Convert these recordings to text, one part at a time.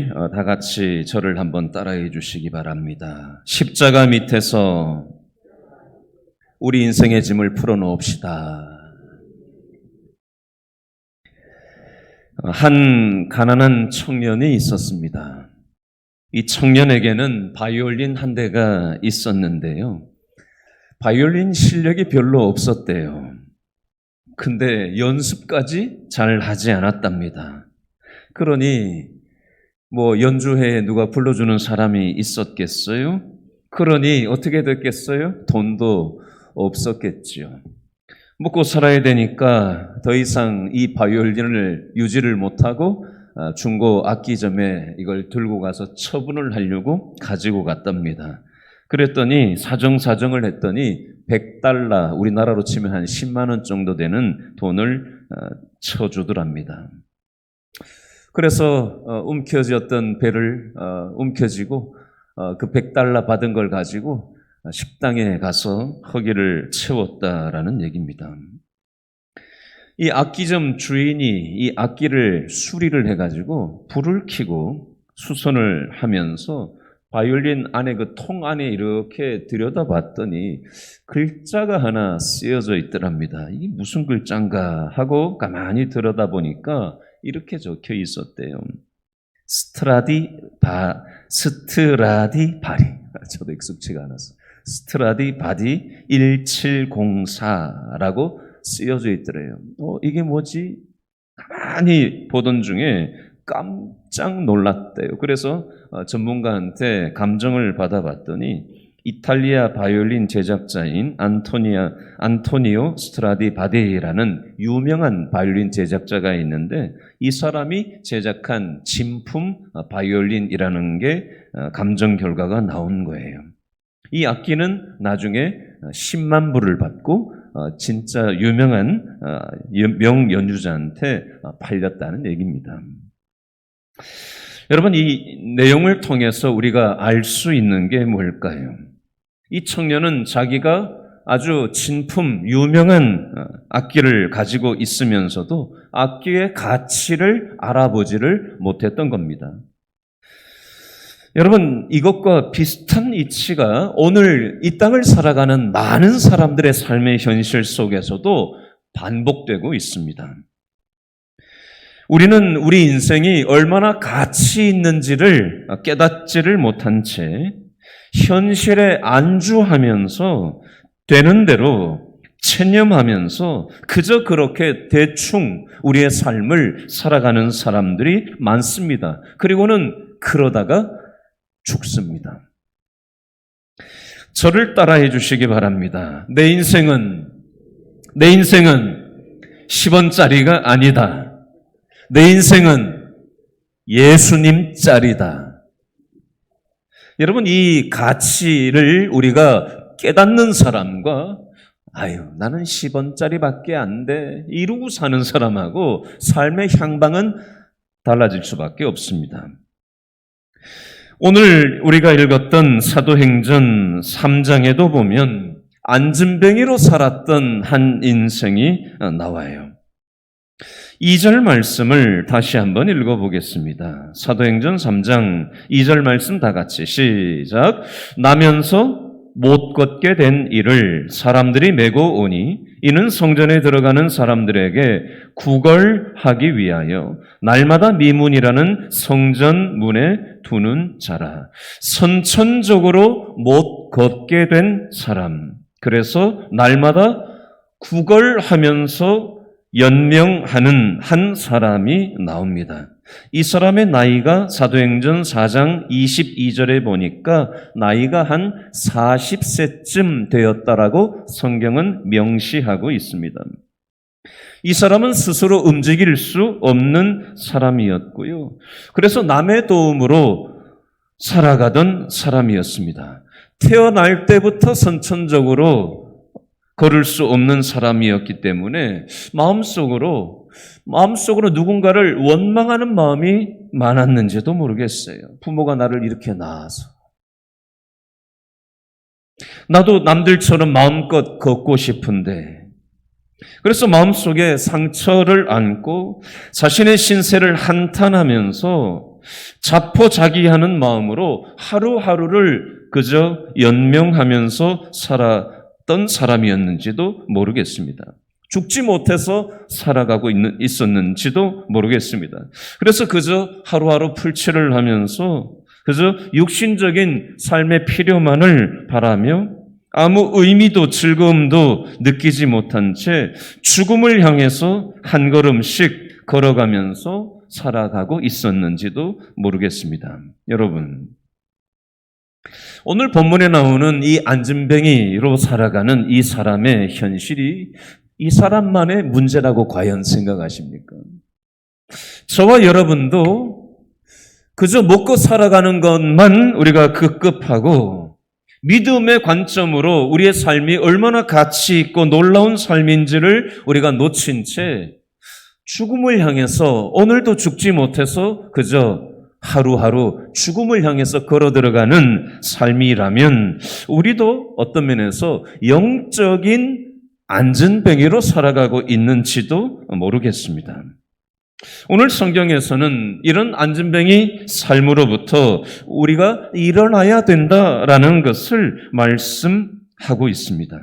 다 같이 저를 한번 따라해 주시기 바랍니다. 십자가 밑에서 우리 인생의 짐을 풀어놓읍시다. 한 가난한 청년이 있었습니다. 이 청년에게는 바이올린 한 대가 있었는데요. 바이올린 실력이 별로 없었대요. 근데 연습까지 잘 하지 않았답니다. 그러니 연주회에 누가 불러주는 사람이 있었겠어요? 그러니 어떻게 됐겠어요? 돈도 없었겠죠. 먹고 살아야 되니까 더 이상 이 바이올린을 유지를 못하고 중고 악기점에 이걸 들고 가서 처분을 하려고 가지고 갔답니다. 그랬더니 사정을 했더니 $100, 우리나라로 치면 한 10만 원 정도 되는 돈을 쳐주더랍니다. 그래서 움켜쥐었던 배를 움켜쥐고 그 $100 받은 걸 가지고 식당에 가서 허기를 채웠다라는 얘기입니다. 이 악기점 주인이 이 악기를 수리를 해가지고 불을 켜고 수선을 하면서 바이올린 안에 그 통 안에 이렇게 들여다봤더니 글자가 하나 쓰여져 있더랍니다. 이게 무슨 글자인가 하고 가만히 들여다보니까 이렇게 적혀 있었대요. 스트라디바리. 저도 익숙치가 않아서. 스트라디바디 1704라고 쓰여져 있더래요. 이게 뭐지? 가만히 보던 중에 깜짝 놀랐대요. 그래서 전문가한테 감정을 받아봤더니 이탈리아 바이올린 제작자인 안토니오 스트라디바디라는 유명한 바이올린 제작자가 있는데 이 사람이 제작한 진품 바이올린이라는 게 감정 결과가 나온 거예요. 이 악기는 나중에 10만 불을 받고 진짜 유명한 명연주자한테 팔렸다는 얘기입니다. 여러분, 이 내용을 통해서 우리가 알 수 있는 게 뭘까요? 이 청년은 자기가 아주 진품, 유명한 악기를 가지고 있으면서도 악기의 가치를 알아보지를 못했던 겁니다. 여러분, 이것과 비슷한 이치가 오늘 이 땅을 살아가는 많은 사람들의 삶의 현실 속에서도 반복되고 있습니다. 우리는 우리 인생이 얼마나 가치 있는지를 깨닫지를 못한 채 현실에 안주하면서 되는 대로 체념하면서 그저 그렇게 대충 우리의 삶을 살아가는 사람들이 많습니다. 그리고는 그러다가 죽습니다. 저를 따라해 주시기 바랍니다. 내 인생은 10원짜리가 아니다. 내 인생은 예수님짜리다. 여러분, 이 가치를 우리가 깨닫는 사람과 나는 10원짜리밖에 안 돼 이러고 사는 사람하고 삶의 향방은 달라질 수밖에 없습니다. 오늘 우리가 읽었던 사도행전 3장에도 보면 안진뱅이로 살았던 한 인생이 나와요. 2절 말씀을 다시 한번 읽어보겠습니다. 사도행전 3장 2절 말씀 다 같이 시작. 나면서 못 걷게 된 이를 사람들이 메고 오니 이는 성전에 들어가는 사람들에게 구걸하기 위하여 날마다 미문이라는 성전 문에 두는 자라. 선천적으로 못 걷게 된 사람. 그래서 날마다 구걸하면서 연명하는 한 사람이 나옵니다. 이 사람의 나이가 사도행전 4장 22절에 보니까 나이가 한 40세쯤 되었다라고 성경은 명시하고 있습니다. 이 사람은 스스로 움직일 수 없는 사람이었고요. 그래서 남의 도움으로 살아가던 사람이었습니다. 태어날 때부터 선천적으로 걸을 수 없는 사람이었기 때문에 마음속으로 누군가를 원망하는 마음이 많았는지도 모르겠어요. 부모가 나를 이렇게 낳아서 나도 남들처럼 마음껏 걷고 싶은데, 그래서 마음속에 상처를 안고 자신의 신세를 한탄하면서 자포자기하는 마음으로 하루하루를 그저 연명하면서 살았던 사람이었는지도 모르겠습니다. 죽지 못해서 살아가고 있었는지도 모르겠습니다. 그래서 그저 하루하루 풀칠을 하면서 그저 육신적인 삶의 필요만을 바라며 아무 의미도 즐거움도 느끼지 못한 채 죽음을 향해서 한 걸음씩 걸어가면서 살아가고 있었는지도 모르겠습니다. 여러분, 오늘 본문에 나오는 이 안진뱅이로 살아가는 이 사람의 현실이 이 사람만의 문제라고 과연 생각하십니까? 저와 여러분도 그저 먹고 살아가는 것만 우리가 급급하고 믿음의 관점으로 우리의 삶이 얼마나 가치 있고 놀라운 삶인지를 우리가 놓친 채 죽음을 향해서 오늘도 죽지 못해서 그저 하루하루 죽음을 향해서 걸어 들어가는 삶이라면 우리도 어떤 면에서 영적인 안진뱅이로 살아가고 있는지도 모르겠습니다. 오늘 성경에서는 이런 안진뱅이 삶으로부터 우리가 일어나야 된다라는 것을 말씀하고 있습니다.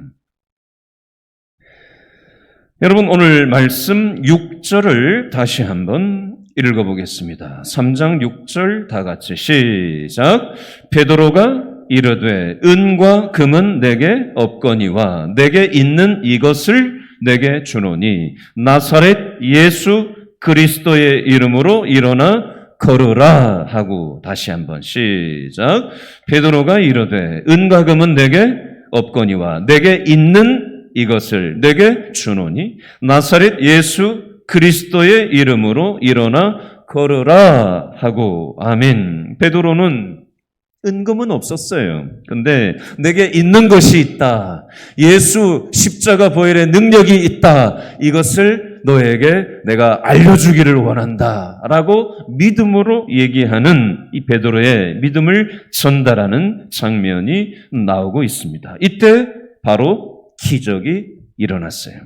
여러분, 오늘 말씀 6절을 다시 한번 읽어보겠습니다. 3장 6절 다 같이 시작. 베드로가 이르되 은과 금은 내게 없거니와 내게 있는 이것을 내게 주노니 나사렛 예수 그리스도의 이름으로 일어나 걸으라 하고 다시 한번 시작. 베드로가 이르되 은과 금은 내게 없거니와 내게 있는 이것을 내게 주노니 나사렛 예수 그리스도의 이름으로 일어나 걸으라 하고 아멘. 베드로는 은금은 없었어요. 근데 내게 있는 것이 있다. 예수 십자가 보혈의 능력이 있다. 이것을 너에게 내가 알려주기를 원한다. 라고 믿음으로 얘기하는 이 베드로의 믿음을 전달하는 장면이 나오고 있습니다. 이때 바로 기적이 일어났어요.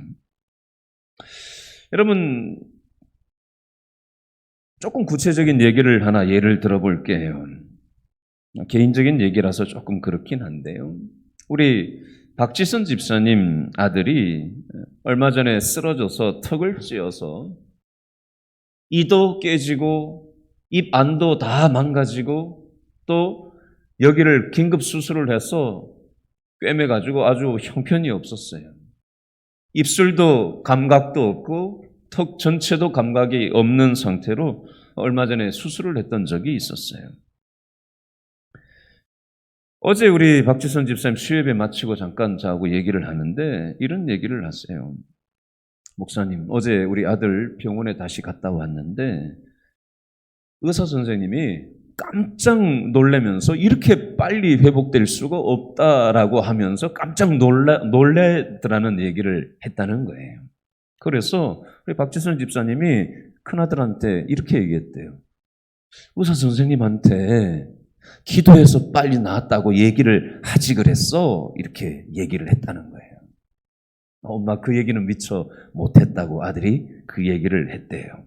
여러분, 조금 구체적인 얘기를 하나 예를 들어볼게요. 개인적인 얘기라서 조금 그렇긴 한데요. 우리 박지선 집사님 아들이 얼마 전에 쓰러져서 턱을 찧어서 이도 깨지고 입 안도 다 망가지고 또 여기를 긴급 수술을 해서 꿰매가지고 아주 형편이 없었어요. 입술도 감각도 없고 턱 전체도 감각이 없는 상태로 얼마 전에 수술을 했던 적이 있었어요. 어제 우리 박지선 집사님 수요예배 마치고 잠깐 저하고 얘기를 하는데 이런 얘기를 하세요. 목사님, 어제 우리 아들 병원에 다시 갔다 왔는데 의사 선생님이 깜짝 놀라면서 이렇게 빨리 회복될 수가 없다라고 하면서 깜짝 놀래더라는 얘기를 했다는 거예요. 그래서 우리 박지선 집사님이 큰아들한테 이렇게 얘기했대요. 의사 선생님한테 기도해서 빨리 나았다고 얘기를 하지 그랬어. 이렇게 얘기를 했다는 거예요. 엄마 그 얘기는 미처 못했다고 아들이 그 얘기를 했대요.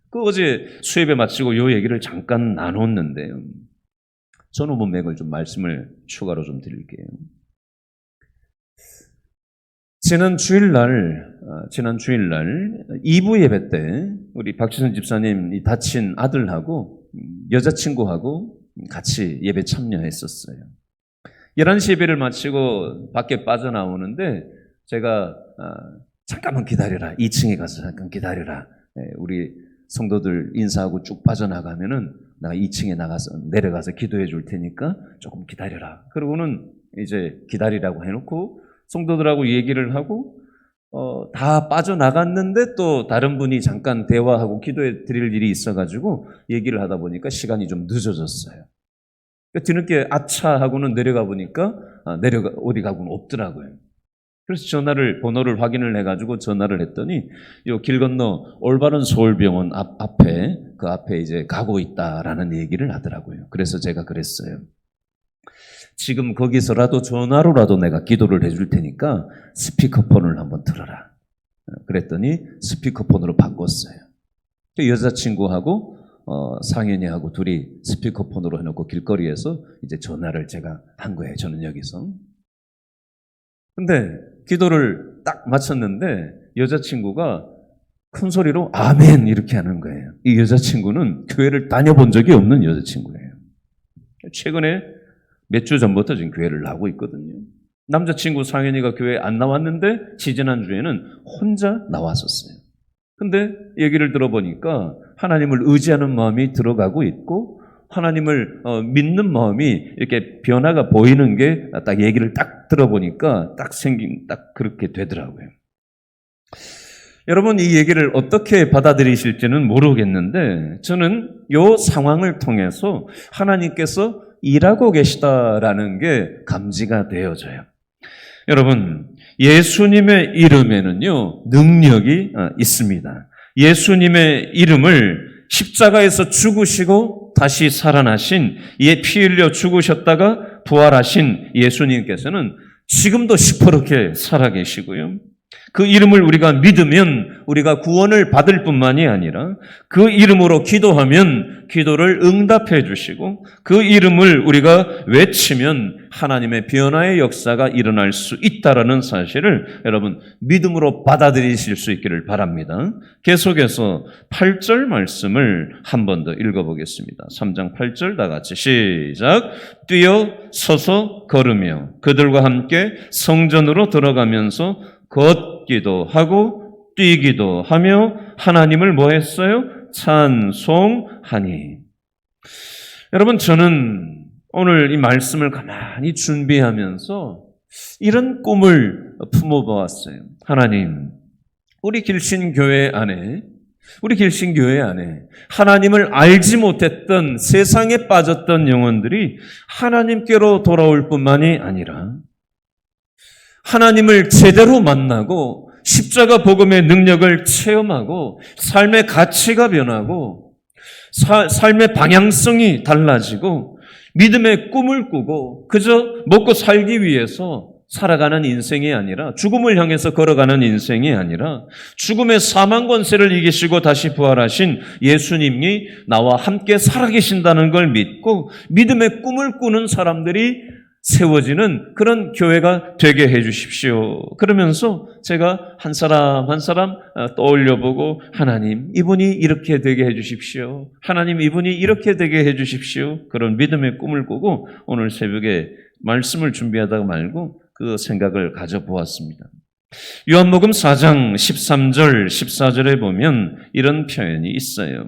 그 어제 수요예배 마치고 이 얘기를 잠깐 나눴는데요. 저는 맥을 좀 말씀을 추가로 좀 드릴게요. 지난 주일날 2부 예배 때 우리 박지선 집사님 이 다친 아들하고 여자친구하고 같이 예배 참여했었어요. 11시 예배를 마치고 밖에 빠져나오는데 제가 잠깐만 기다려라. 2층에 가서 잠깐 기다려라. 우리 성도들 인사하고 쭉 빠져나가면은 내가 2층에 내려가서 기도해 줄 테니까 조금 기다려라. 그러고는 이제 기다리라고 해놓고 성도들하고 얘기를 하고 다 빠져나갔는데 또 다른 분이 잠깐 대화하고 기도해 드릴 일이 있어가지고 얘기를 하다 보니까 시간이 좀 늦어졌어요. 뒤늦게 아차 하고는 내려가 보니까 어디 가고는 없더라고요. 그래서 번호를 확인을 해가지고 전화를 했더니 요 길 건너 올바른 서울병원 앞에 그 앞에 이제 가고 있다라는 얘기를 하더라고요. 그래서 제가 그랬어요. 지금 거기서라도 전화로라도 내가 기도를 해줄 테니까 스피커폰을 한번 틀어라. 그랬더니 스피커폰으로 바꿨어요. 여자친구하고 상현이하고 둘이 스피커폰으로 해놓고 길거리에서 이제 전화를 제가 한 거예요. 저는 여기서. 근데 기도를 딱 마쳤는데 여자친구가 큰 소리로 아멘 이렇게 하는 거예요. 이 여자친구는 교회를 다녀본 적이 없는 여자친구예요. 최근에 몇 주 전부터 지금 교회를 나오고 있거든요. 남자친구 상현이가 교회에 안 나왔는데 지지난주에는 혼자 나왔었어요. 근데 얘기를 들어보니까 하나님을 의지하는 마음이 들어가고 있고 하나님을 믿는 마음이 이렇게 변화가 보이는 게 딱 얘기를 딱 들어보니까 딱 그렇게 되더라고요. 여러분 이 얘기를 어떻게 받아들이실지는 모르겠는데 저는 이 상황을 통해서 하나님께서 일하고 계시다라는 게 감지가 되어져요. 여러분 예수님의 이름에는요 능력이 있습니다. 예수님의 이름을 십자가에서 죽으시고 다시 살아나신 피 흘려 죽으셨다가 부활하신 예수님께서는 지금도 시퍼렇게 살아계시고요. 그 이름을 우리가 믿으면 우리가 구원을 받을 뿐만이 아니라 그 이름으로 기도하면 기도를 응답해 주시고 그 이름을 우리가 외치면 하나님의 변화의 역사가 일어날 수 있다라는 사실을 여러분 믿음으로 받아들이실 수 있기를 바랍니다. 계속해서 8절 말씀을 한 번 더 읽어보겠습니다. 3장 8절 다 같이 시작. 뛰어 서서 걸으며 그들과 함께 성전으로 들어가면서 걷기도 하고 뛰기도 하며 하나님을 뭐 했어요? 찬송하니. 여러분 저는 오늘 이 말씀을 가만히 준비하면서 이런 꿈을 품어보았어요. 하나님, 우리 길신교회 안에 하나님을 알지 못했던 세상에 빠졌던 영혼들이 하나님께로 돌아올 뿐만이 아니라 하나님을 제대로 만나고 십자가 복음의 능력을 체험하고 삶의 가치가 변하고 삶의 방향성이 달라지고 믿음의 꿈을 꾸고 그저 먹고 살기 위해서 살아가는 인생이 아니라 죽음을 향해서 걸어가는 인생이 아니라 죽음의 사망 권세를 이기시고 다시 부활하신 예수님이 나와 함께 살아계신다는 걸 믿고 믿음의 꿈을 꾸는 사람들이 세워지는 그런 교회가 되게 해 주십시오. 그러면서 제가 한 사람 한 사람 떠올려보고 하나님 이분이 이렇게 되게 해 주십시오. 하나님 이분이 이렇게 되게 해 주십시오. 그런 믿음의 꿈을 꾸고 오늘 새벽에 말씀을 준비하다가 말고 그 생각을 가져보았습니다. 요한복음 4장 13절 14절에 보면 이런 표현이 있어요.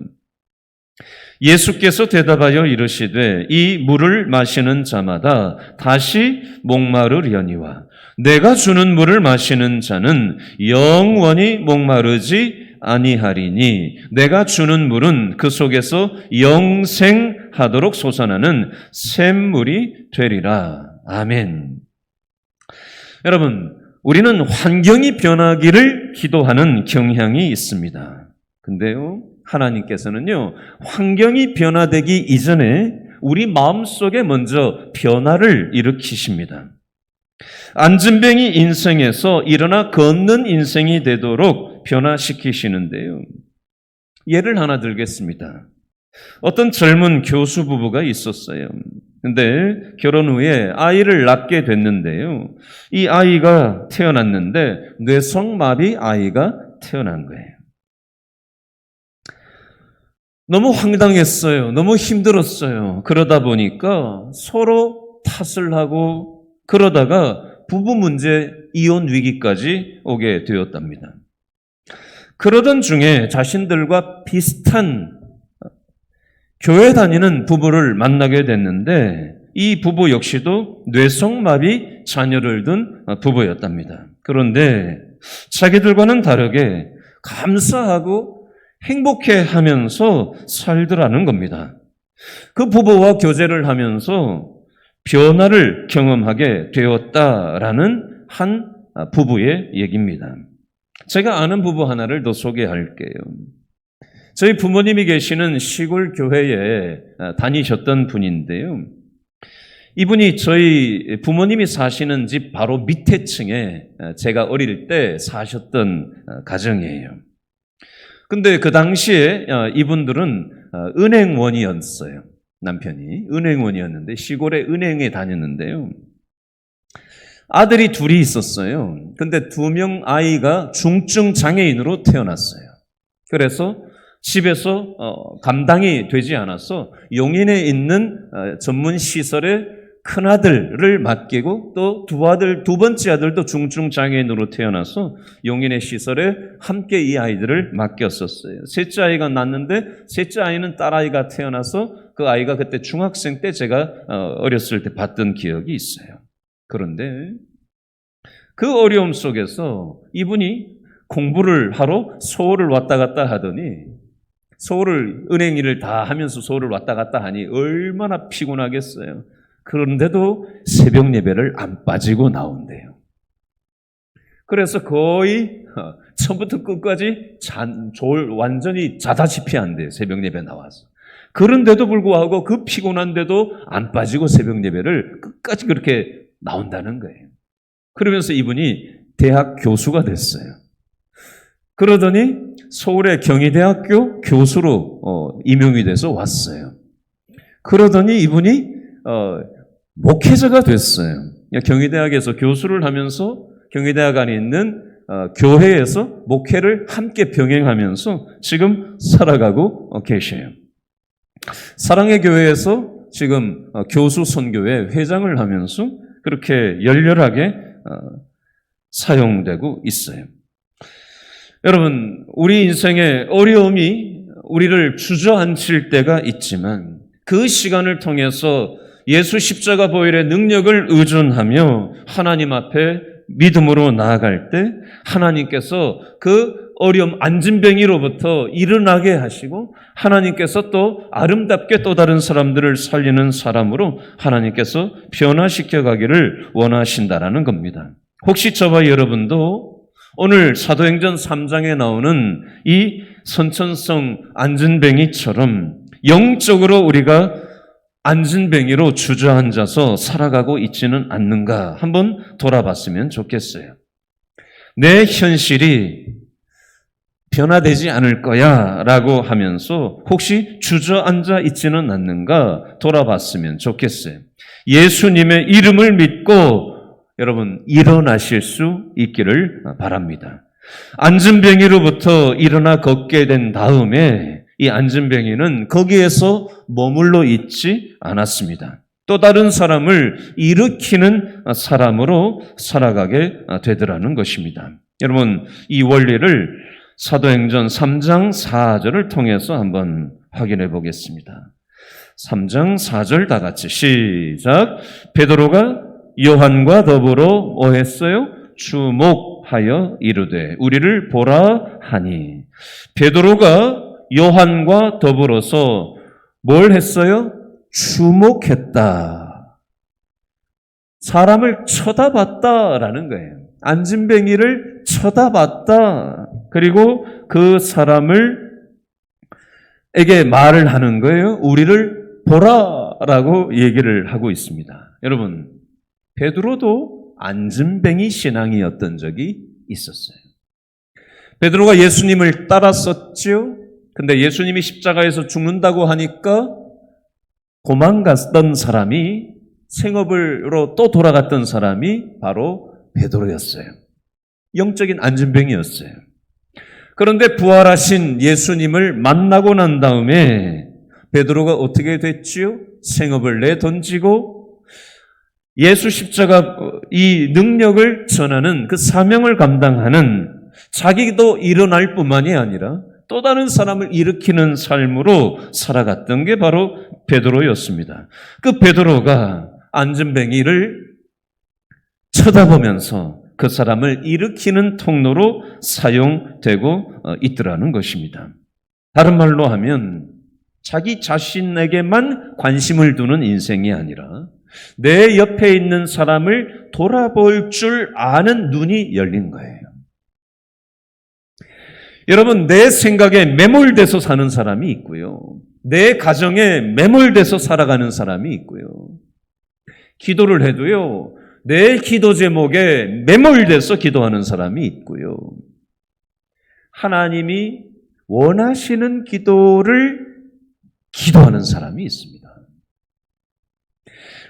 예수께서 대답하여 이르시되 이 물을 마시는 자마다 다시 목마르려니와 내가 주는 물을 마시는 자는 영원히 목마르지 아니하리니 내가 주는 물은 그 속에서 영생하도록 솟아나는 샘물이 되리라. 아멘. 여러분, 우리는 환경이 변하기를 기도하는 경향이 있습니다. 근데요, 하나님께서는요, 환경이 변화되기 이전에 우리 마음속에 먼저 변화를 일으키십니다. 안진뱅이 인생에서 일어나 걷는 인생이 되도록 변화시키시는데요. 예를 하나 들겠습니다. 어떤 젊은 교수 부부가 있었어요. 근데 결혼 후에 아이를 낳게 됐는데요. 이 아이가 태어났는데 뇌성마비 아이가 태어난 거예요. 너무 황당했어요. 너무 힘들었어요. 그러다 보니까 서로 탓을 하고 그러다가 부부 문제 이혼 위기까지 오게 되었답니다. 그러던 중에 자신들과 비슷한 교회 다니는 부부를 만나게 됐는데 이 부부 역시도 뇌성마비 자녀를 둔 부부였답니다. 그런데 자기들과는 다르게 감사하고 행복해하면서 살더라는 겁니다. 그 부부와 교제를 하면서 변화를 경험하게 되었다라는 한 부부의 얘기입니다. 제가 아는 부부 하나를 더 소개할게요. 저희 부모님이 계시는 시골 교회에 다니셨던 분인데요. 이분이 저희 부모님이 사시는 집 바로 밑에 층에 제가 어릴 때 사셨던 가정이에요. 근데 그 당시에 이분들은 은행원이었어요. 남편이 은행원이었는데 시골에 은행에 다녔는데요. 아들이 둘이 있었어요. 근데 2명 아이가 중증 장애인으로 태어났어요. 그래서 집에서 감당이 되지 않아서 용인에 있는 전문 시설에 큰아들을 맡기고 또 두 번째 아들도 중증 장애인으로 태어나서 용인의 시설에 함께 이 아이들을 맡겼었어요. 셋째 아이가 낳았는데 셋째 아이는 딸아이가 태어나서 그 아이가 그때 중학생 때 제가 어렸을 때 봤던 기억이 있어요. 그런데 그 어려움 속에서 이분이 공부를 하러 서울을 왔다 갔다 하더니 은행 일을 다 하면서 서울을 왔다 갔다 하니 얼마나 피곤하겠어요. 그런데도 새벽 예배를 안 빠지고 나온대요. 그래서 거의 처음부터 끝까지 완전히 자다시피 한대요. 새벽 예배 나와서. 그런데도 불구하고 그 피곤한데도 안 빠지고 새벽 예배를 끝까지 그렇게 나온다는 거예요. 그러면서 이분이 대학 교수가 됐어요. 그러더니 서울의 경희대학교 교수로 임용이 돼서 왔어요. 그러더니 이분이 목회자가 됐어요. 경희대학에서 교수를 하면서 경희대학 안에 있는 교회에서 목회를 함께 병행하면서 지금 살아가고 계셔요. 사랑의 교회에서 지금 교수 선교회 회장을 하면서 그렇게 열렬하게 사용되고 있어요. 여러분, 우리 인생의 어려움이 우리를 주저앉힐 때가 있지만 그 시간을 통해서 예수 십자가 보혈의 능력을 의존하며 하나님 앞에 믿음으로 나아갈 때 하나님께서 그 어려움 안진뱅이로부터 일어나게 하시고 하나님께서 또 아름답게 또 다른 사람들을 살리는 사람으로 하나님께서 변화시켜 가기를 원하신다라는 겁니다. 혹시 저와 여러분도 오늘 사도행전 3장에 나오는 이 선천성 안진뱅이처럼 영적으로 우리가 안진뱅이로 주저앉아서 살아가고 있지는 않는가 한번 돌아봤으면 좋겠어요. 내 현실이 변화되지 않을 거야 라고 하면서 혹시 주저앉아 있지는 않는가 돌아봤으면 좋겠어요. 예수님의 이름을 믿고 여러분 일어나실 수 있기를 바랍니다. 안진뱅이로부터 일어나 걷게 된 다음에 이 안진뱅이는 거기에서 머물러 있지 않았습니다. 또 다른 사람을 일으키는 사람으로 살아가게 되더라는 것입니다. 여러분, 이 원리를 사도행전 3장 4절을 통해서 한번 확인해 보겠습니다. 3장 4절 다 같이 시작. 베드로가 요한과 더불어 뭐 했어요? 주목하여 이르되 우리를 보라 하니. 베드로가 요한과 더불어서 뭘 했어요? 주목했다. 사람을 쳐다봤다라는 거예요. 안진뱅이를 쳐다봤다. 그리고 그 사람을 에게 말을 하는 거예요. 우리를 보라라고 얘기를 하고 있습니다. 여러분, 베드로도 안진뱅이 신앙이었던 적이 있었어요. 베드로가 예수님을 따랐었지요. 근데 예수님이 십자가에서 죽는다고 하니까 도망갔던 사람이 생업으로 또 돌아갔던 사람이 바로 베드로였어요. 영적인 안진뱅이였어요. 그런데 부활하신 예수님을 만나고 난 다음에 베드로가 어떻게 됐지요? 생업을 내던지고 예수 십자가 이 능력을 전하는 그 사명을 감당하는 자기도 일어날 뿐만이 아니라 또 다른 사람을 일으키는 삶으로 살아갔던 게 바로 베드로였습니다. 그 베드로가 안진뱅이를 쳐다보면서 그 사람을 일으키는 통로로 사용되고 있더라는 것입니다. 다른 말로 하면 자기 자신에게만 관심을 두는 인생이 아니라 내 옆에 있는 사람을 돌아볼 줄 아는 눈이 열린 거예요. 여러분, 내 생각에 매몰돼서 사는 사람이 있고요. 내 가정에 매몰돼서 살아가는 사람이 있고요. 기도를 해도요, 내 기도 제목에 매몰돼서 기도하는 사람이 있고요. 하나님이 원하시는 기도를 기도하는 사람이 있습니다.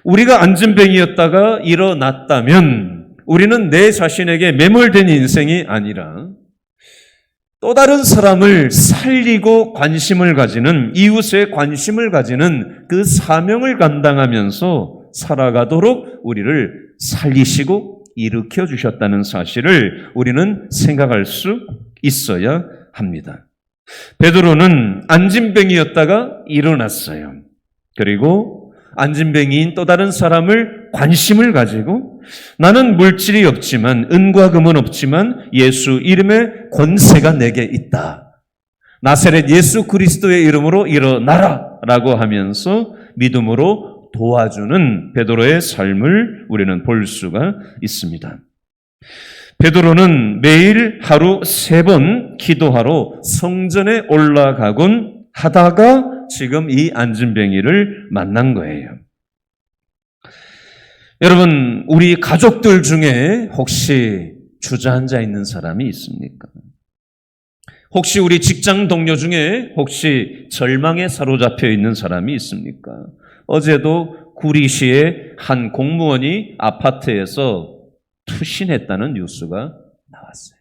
우리가 안진뱅이였다가 일어났다면 우리는 내 자신에게 매몰된 인생이 아니라 또 다른 사람을 살리고 관심을 가지는, 이웃에 관심을 가지는 그 사명을 감당하면서 살아가도록 우리를 살리시고 일으켜 주셨다는 사실을 우리는 생각할 수 있어야 합니다. 베드로는 안진뱅이였다가 일어났어요. 그리고 안진뱅이인 또 다른 사람을 관심을 가지고 나는 물질이 없지만, 은과 금은 없지만 예수 이름의 권세가 내게 있다. 나사렛 예수 그리스도의 이름으로 일어나라 라고 하면서 믿음으로 도와주는 베드로의 삶을 우리는 볼 수가 있습니다. 베드로는 매일 하루 3번 기도하러 성전에 올라가곤 하다가 지금 이 안진뱅이를 만난 거예요. 여러분, 우리 가족들 중에 혹시 주저앉아 있는 사람이 있습니까? 혹시 우리 직장 동료 중에 혹시 절망에 사로잡혀 있는 사람이 있습니까? 어제도 구리시의 한 공무원이 아파트에서 투신했다는 뉴스가 나왔어요.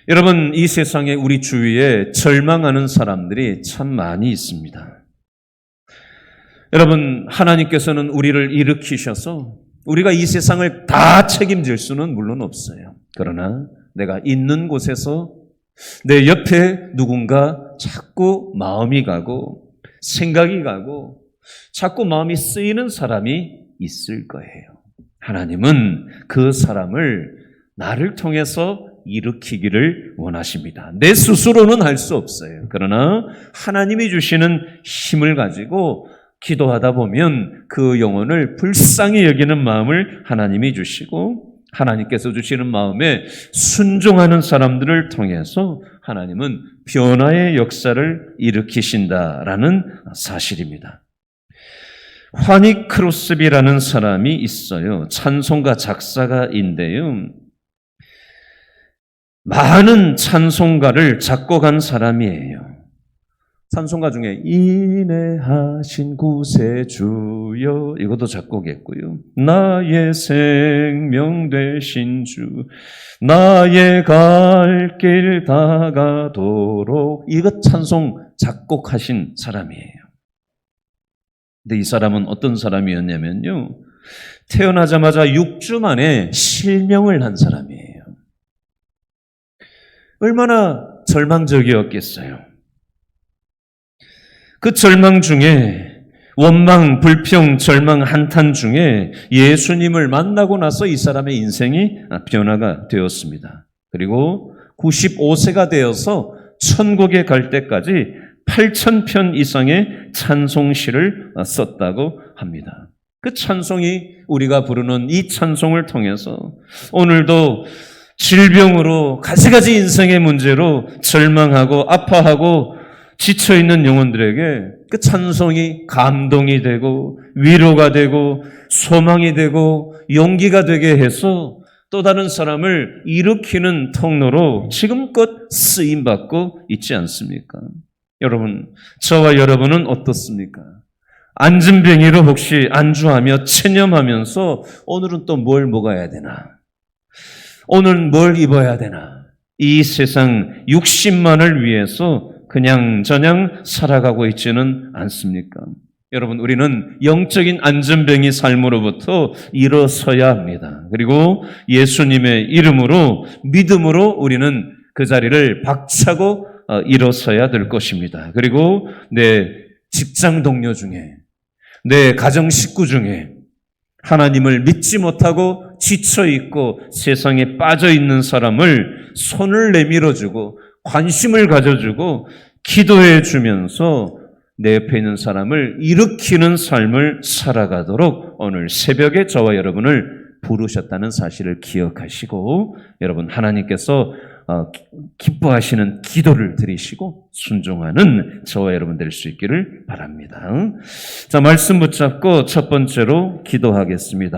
여러분, 이 세상에 우리 주위에 절망하는 사람들이 참 많이 있습니다. 여러분, 하나님께서는 우리를 일으키셔서 우리가 이 세상을 다 책임질 수는 물론 없어요. 그러나 내가 있는 곳에서 내 옆에 누군가 자꾸 마음이 가고 생각이 가고 자꾸 마음이 쓰이는 사람이 있을 거예요. 하나님은 그 사람을 나를 통해서 일으키기를 원하십니다. 내 스스로는 할 수 없어요. 그러나 하나님이 주시는 힘을 가지고 기도하다 보면 그 영혼을 불쌍히 여기는 마음을 하나님이 주시고 하나님께서 주시는 마음에 순종하는 사람들을 통해서 하나님은 변화의 역사를 일으키신다라는 사실입니다. 화니 크로스비라는 사람이 있어요. 찬송가 작사가인데요. 많은 찬송가를 작곡한 사람이에요. 찬송가 중에 인내하신 구세주여, 이것도 작곡했고요. 나의 생명 되신 주, 나의 갈 길 다가도록, 이것 찬송 작곡하신 사람이에요. 근데 이 사람은 어떤 사람이었냐면요, 태어나자마자 6주 만에 실명을 한 사람이에요. 얼마나 절망적이었겠어요. 그 절망 중에, 원망, 불평, 절망, 한탄 중에 예수님을 만나고 나서 이 사람의 인생이 변화가 되었습니다. 그리고 95세가 되어서 천국에 갈 때까지 8,000편 이상의 찬송시를 썼다고 합니다. 그 찬송이, 우리가 부르는 이 찬송을 통해서 오늘도 질병으로 가지가지 인생의 문제로 절망하고 아파하고 지쳐있는 영혼들에게 그 찬송이 감동이 되고 위로가 되고 소망이 되고 용기가 되게 해서 또 다른 사람을 일으키는 통로로 지금껏 쓰임받고 있지 않습니까? 여러분, 저와 여러분은 어떻습니까? 안진뱅이로 혹시 안주하며 체념하면서 오늘은 또 뭘 먹어야 되나? 오늘 뭘 입어야 되나? 이 세상 육신만을 위해서 그냥 저냥 살아가고 있지는 않습니까? 여러분, 우리는 영적인 안진뱅이 삶으로부터 일어서야 합니다. 그리고 예수님의 이름으로, 믿음으로 우리는 그 자리를 박차고 일어서야 될 것입니다. 그리고 내 직장 동료 중에, 내 가정 식구 중에 하나님을 믿지 못하고 지쳐있고 세상에 빠져있는 사람을 손을 내밀어주고 관심을 가져주고 기도해주면서 내 옆에 있는 사람을 일으키는 삶을 살아가도록 오늘 새벽에 저와 여러분을 부르셨다는 사실을 기억하시고, 여러분, 하나님께서 기뻐하시는 기도를 드리시고 순종하는 저와 여러분 될 수 있기를 바랍니다. 자, 말씀 붙잡고 첫 번째로 기도하겠습니다.